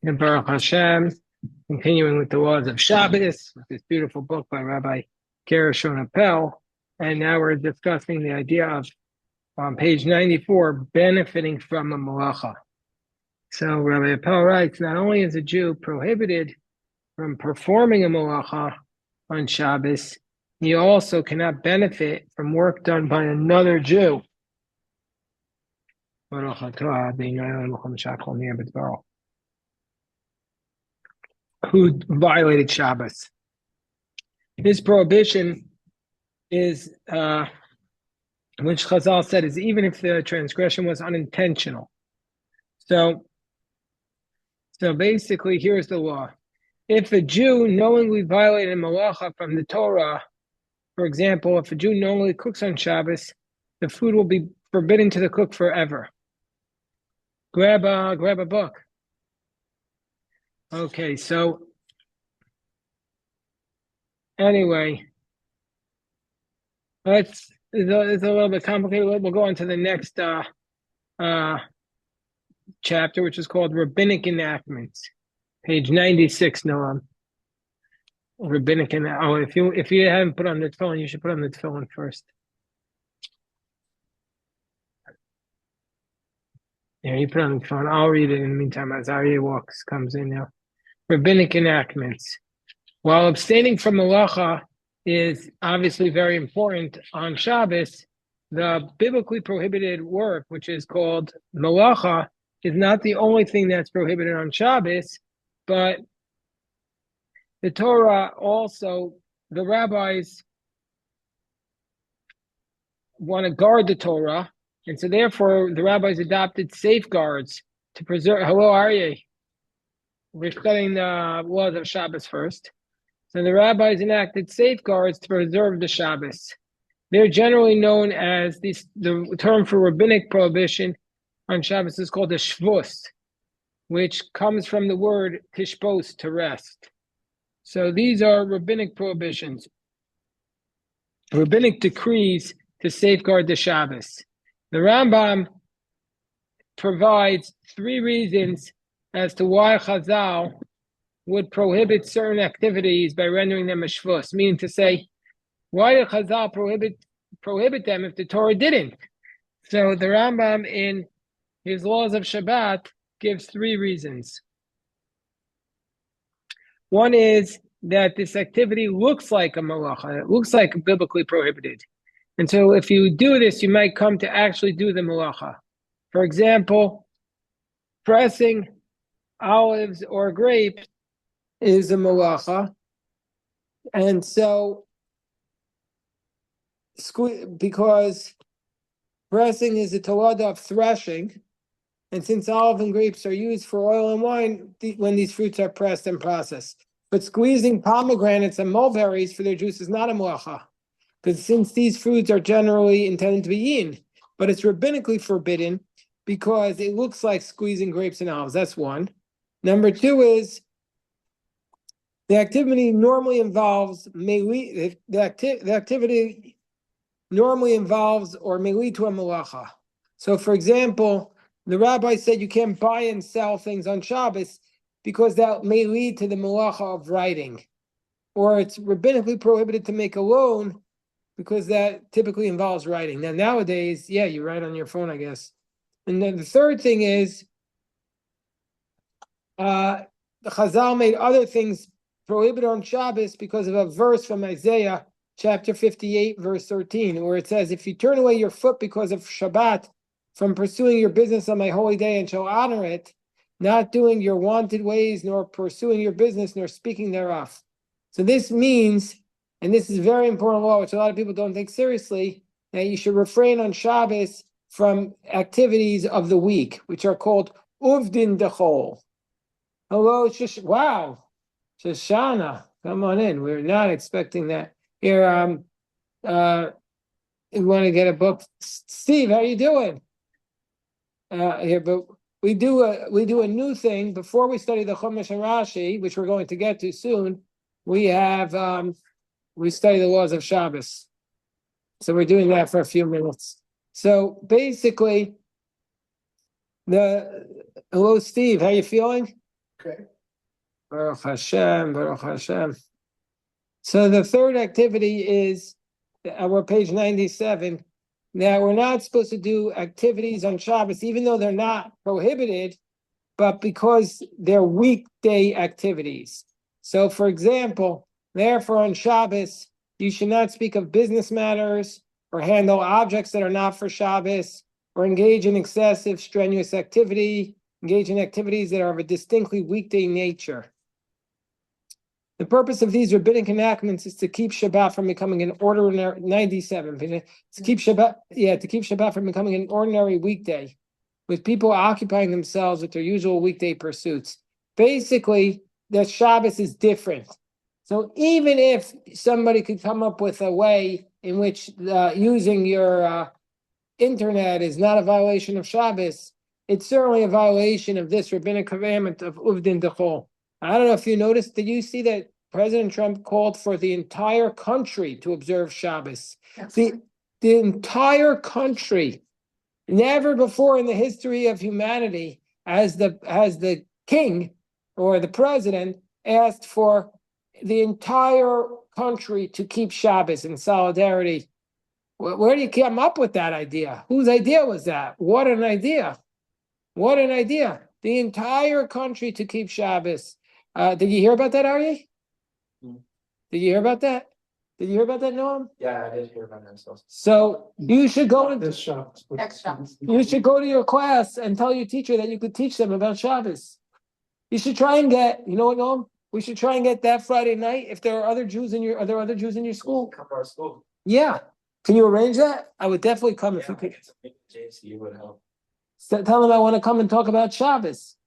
And Baruch Hashem, continuing with the laws of Shabbos, with this beautiful book by Rabbi Gershon Appel. And now we're discussing the idea of, on page 94, benefiting from a malacha. So Rabbi Appel writes, not only is a Jew prohibited from performing a malacha on Shabbos, he also cannot benefit from work done by another Jew. Who violated Shabbos. This prohibition is, which Chazal said, is even if the transgression was unintentional. So basically, here's the law. If a Jew knowingly violated malacha from the Torah, for example, if a Jew knowingly cooks on Shabbos, the food will be forbidden to the cook forever. Grab a book. Okay, so anyway, it's a little bit complicated. We'll go on to the next chapter, which is called Rabbinic Enactments, page 96. Noam. Rabbinic if you haven't put on the tefillin, you should put on the tefillin first. Yeah, you put on the tefillin. I'll read it in the meantime as Aryeh comes in now. Rabbinic Enactments. While abstaining from malacha is obviously very important on Shabbos, the biblically prohibited work, which is called malacha, is not the only thing that's prohibited on Shabbos, but the Torah also, the rabbis want to guard the Torah, and so therefore the rabbis adopted safeguards to preserve. Hello, Aryeh. We're studying the laws of Shabbos first. So the rabbis enacted safeguards to preserve the Shabbos. They're generally known as the term for rabbinic prohibition on Shabbos is called a shvus, which comes from the word tishpos, to rest. So these are rabbinic prohibitions, rabbinic decrees to safeguard the Shabbos. The Rambam provides 3 reasons as to why Chazal would prohibit certain activities by rendering them a shvus, meaning to say, why did Chazal prohibit them if the Torah didn't? So the Rambam in his laws of Shabbat gives 3 reasons. One is that this activity looks like a malacha. It looks like biblically prohibited. And so if you do this, you might come to actually do the malacha. For example, pressing olives or grapes is a malacha. And so, because pressing is a tolada of threshing, and since olive and grapes are used for oil and wine when these fruits are pressed and processed. But squeezing pomegranates and mulberries for their juice is not a malacha, because since these fruits are generally intended to be eaten, but it's rabbinically forbidden because it looks like squeezing grapes and olives. That's one. Number 2 is the activity normally involves the activity normally involves or may lead to a malacha. So, for example, the rabbi said you can't buy and sell things on Shabbos because that may lead to the malacha of writing. Or it's rabbinically prohibited to make a loan because that typically involves writing. Now, nowadays, yeah, you write on your phone, I guess. And then the third thing is, the Chazal made other things prohibited on Shabbos because of a verse from Isaiah chapter 58, verse 13, where it says, if you turn away your foot because of Shabbat from pursuing your business on my holy day and shall honor it, not doing your wanted ways, nor pursuing your business, nor speaking thereof. So this means, and this is very important law, which a lot of people don't take seriously, that you should refrain on Shabbos from activities of the week, which are called uvdin dechol. Hello, wow, Shoshana, come on in. We're not expecting that. Here, you want to get a book? Steve, how you doing? Here, but we do a new thing before we study the Chumash and Rashi, which we're going to get to soon. We study the laws of Shabbos, so we're doing that for a few minutes. So basically, hello, Steve, how you feeling? Okay. Baruch Hashem, Baruch Hashem. So the third activity is, we're page 97. Now, we're not supposed to do activities on Shabbos, even though they're not prohibited, but because they're weekday activities. So, for example, therefore on Shabbos, you should not speak of business matters or handle objects that are not for Shabbos, or engage in excessive, strenuous activity, engage in activities that are of a distinctly weekday nature. The purpose of these rabbinic enactments is to keep Shabbat from becoming an ordinary 97. To keep Shabbat from becoming an ordinary weekday, with people occupying themselves with their usual weekday pursuits. Basically, the Shabbos is different. So even if somebody could come up with a way in which using your internet is not a violation of Shabbos, it's certainly a violation of this rabbinic commandment of Uvdin Dechol. I don't know if you noticed, did you see that President Trump called for the entire country to observe Shabbos? The entire country. Never before in the history of humanity has the king or the president asked for the entire country to keep Shabbos in solidarity. Where do you come up with that idea? Whose idea was that? What an idea. What an idea. The entire country to keep Shabbos. Did you hear about that, Aryeh? Did you hear about that? Did you hear about that, Noam? Yeah, I did hear about that. So you should go to This shop. you should go to your class and tell your teacher that you could teach them about Shabbos. You should try and get, you know what, Noam? We should try and get that Friday night. If there are other Jews in your, are there other Jews in your school? Come to our school. Yeah. Can you arrange that? I would definitely come if you could. JC would help. So tell them I want to come and talk about Shabbos.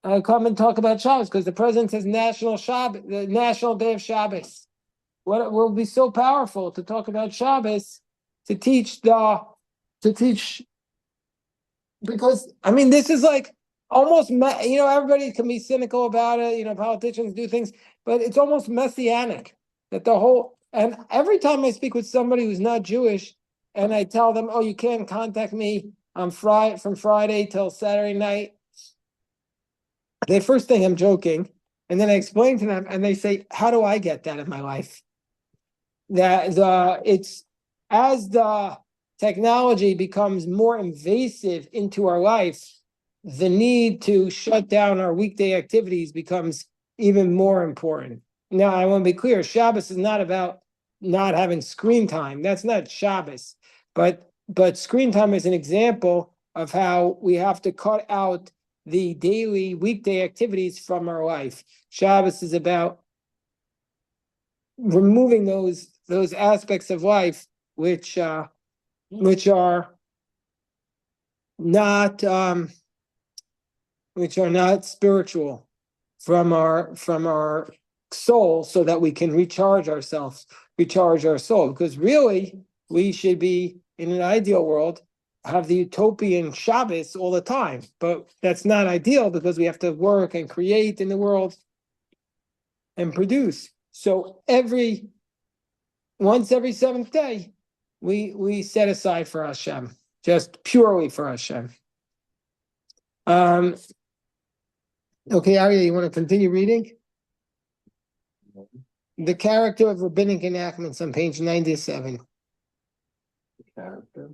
Come and talk about Shabbos because the president says National Shabbos, the National Day of Shabbos. What will be so powerful to talk about Shabbos, to teach, because I mean this is like almost everybody can be cynical about it. Politicians do things, but it's almost messianic that the whole. And every time I speak with somebody who's not Jewish, and I tell them, "Oh, you can't contact me on from Friday till Saturday night," they first think I'm joking, and then I explain to them, and they say, "How do I get that in my life?" That it's as the technology becomes more invasive into our life, the need to shut down our weekday activities becomes even more important. Now, I want to be clear: Shabbos is not about not having screen time. That's not Shabbos, but screen time is an example of how we have to cut out the daily weekday activities from our life. Shabbos is about removing those aspects of life which are not spiritual from our soul, so that we can recharge our soul. Because really, we should be, in an ideal world, have the utopian Shabbos all the time. But that's not ideal because we have to work and create in the world and produce. So once every seventh day, we set aside for Hashem, just purely for Hashem. Okay, Aryeh, you want to continue reading? The character of rabbinic enactments on page 97. Character.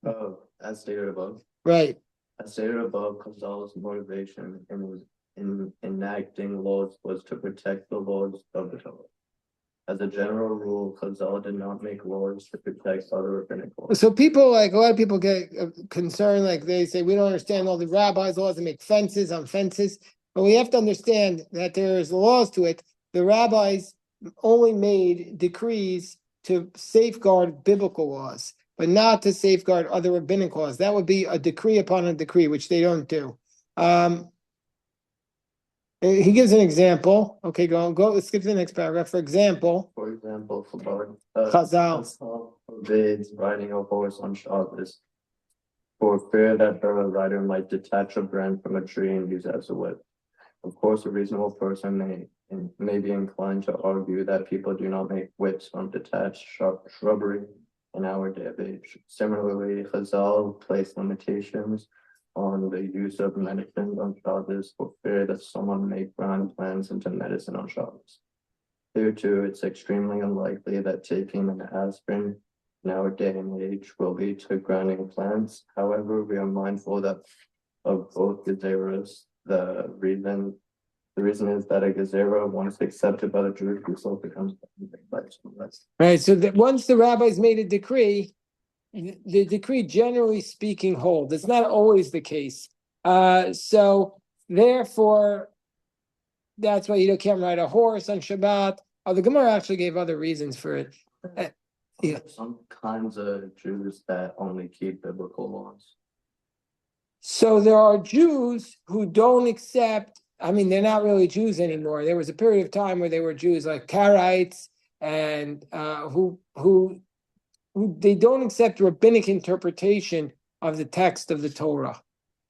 Oh, as stated above. Right. As stated above, Chazal's motivation in enacting laws was to protect the laws of the Torah. As a general rule, Chazal did not make laws to protect other rabbinic laws. So people, like a lot of people get concerned, like they say, we don't understand all the rabbis' laws that make fences on fences. But we have to understand that there's laws to it. The rabbis only made decrees to safeguard biblical laws, but not to safeguard other rabbinic laws. That would be a decree upon a decree, which they don't do. He gives an example. Okay, go. Let's skip to the next paragraph. For example, Chazal forbids riding a horse on Shabbos for fear that the rider might detach a branch from a tree and use it as a whip. Of course, a reasonable person may be inclined to argue that people do not make whips from detached shrubbery in our day of age. Similarly, Chazal placed limitations on the use of medicines on Shabbos for fear that someone may grind plants into medicine on Shabbos. Here too, it's extremely unlikely that taking an aspirin in our day and age will lead to grinding plants. However, we are mindful that of both gezeros. The reason is that a gezerah, once accepted by the Jewish people, becomes Right, so that once the rabbis made a decree, the decree generally speaking holds. It's not always the case. So therefore, that's why you can't ride a horse on Shabbat. The Gemara actually gave other reasons for it. Yeah. Some kinds of Jews that only keep biblical laws. So there are Jews who don't accept, I mean, they're not really Jews anymore. There was a period of time where they were Jews, like Karaites, and who they don't accept rabbinic interpretation of the text of the Torah,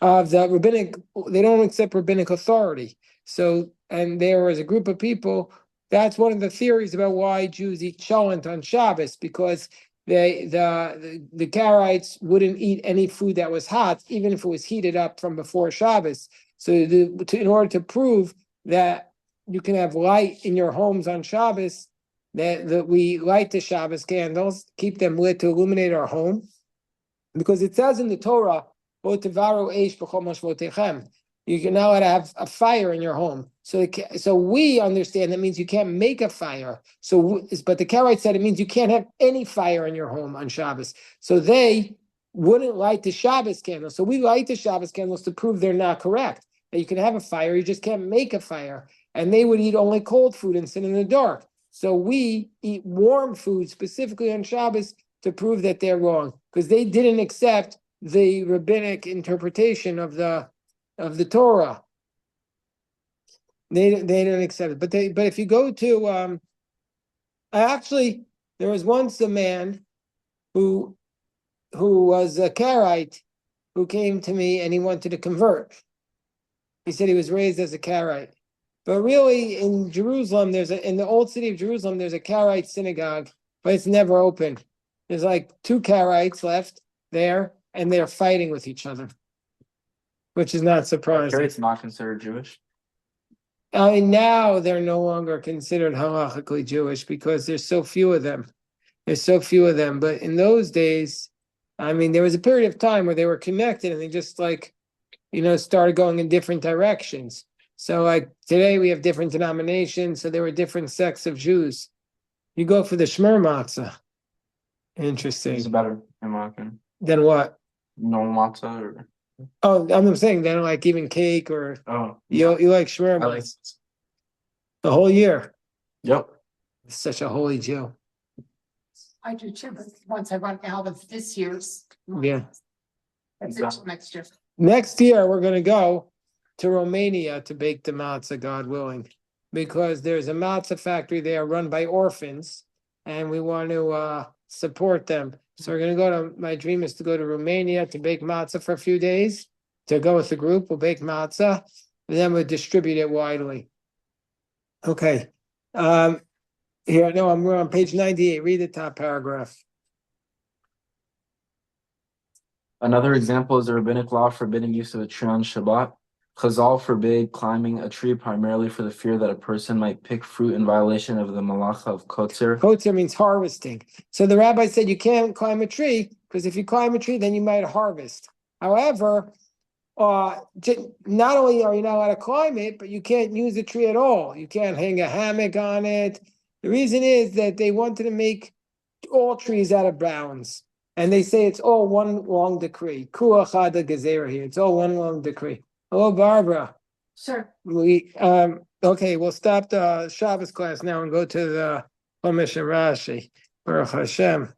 of the rabbinic. They don't accept rabbinic authority. So, and there was a group of people. That's one of the theories about why Jews eat cholent on Shabbos, because the Karaites wouldn't eat any food that was hot, even if it was heated up from before Shabbos. So, in order to prove that you can have light in your homes on Shabbos, that we light the Shabbos candles, keep them lit to illuminate our home, because it says in the Torah, you're not allowed to have a fire in your home. So we understand that means you can't make a fire. But the Karaites said it means you can't have any fire in your home on Shabbos. So they wouldn't light the Shabbos candles. So we light the Shabbos candles to prove they're not correct. That you can have a fire, you just can't make a fire. And they would eat only cold food and sit in the dark. So we eat warm food specifically on Shabbos to prove that they're wrong, because they didn't accept the rabbinic interpretation of the Torah. They don't accept it. But if you go to there was once a man who was a Karaite who came to me and he wanted to convert. He said he was raised as a Karaite. But really, in Jerusalem, in the old city of Jerusalem, there's a Karaite synagogue, but it's never open. There's like 2 Karaites left there, and they're fighting with each other, which is not surprising. Karaites not considered Jewish? I mean, now they're no longer considered halachically Jewish because there's so few of them. But in those days, I mean, there was a period of time where they were connected and they just started going in different directions. So like today we have different denominations, so there were different sects of Jews. You go for the Shmer matzah. Interesting. It's better, in my opinion. Then what? No matzah or... Oh, I'm saying they don't like even cake or... Oh. You like Shmer I like... matzah. The whole year. Yep. Such a holy Jew. I do too, but once I run out of this year's. Yeah. That's it till next year. Next year, we're going to go to Romania to bake the matzah, God willing, because there's a matzah factory there run by orphans, and we want to support them. So we're going to my dream is to go to Romania to bake matzah for a few days, to go with the group. We'll bake matzah, and then we'll distribute it widely. Okay. We're on page 98. Read the top paragraph. Another example is a rabbinic law forbidding use of a tree on Shabbat. Chazal forbade climbing a tree primarily for the fear that a person might pick fruit in violation of the malacha of kotzer. Kotzer means harvesting. So the rabbi said you can't climb a tree because if you climb a tree, then you might harvest. However, not only are you not allowed to climb it, but you can't use the tree at all. You can't hang a hammock on it. The reason is that they wanted to make all trees out of bounds. And they say it's all one long decree. Kua chada gezerah here. It's all one long decree. Hello, Barbara. Sure. Okay, we'll stop the Shabbos class now and go to the Chumash and Rashi. Baruch Hashem.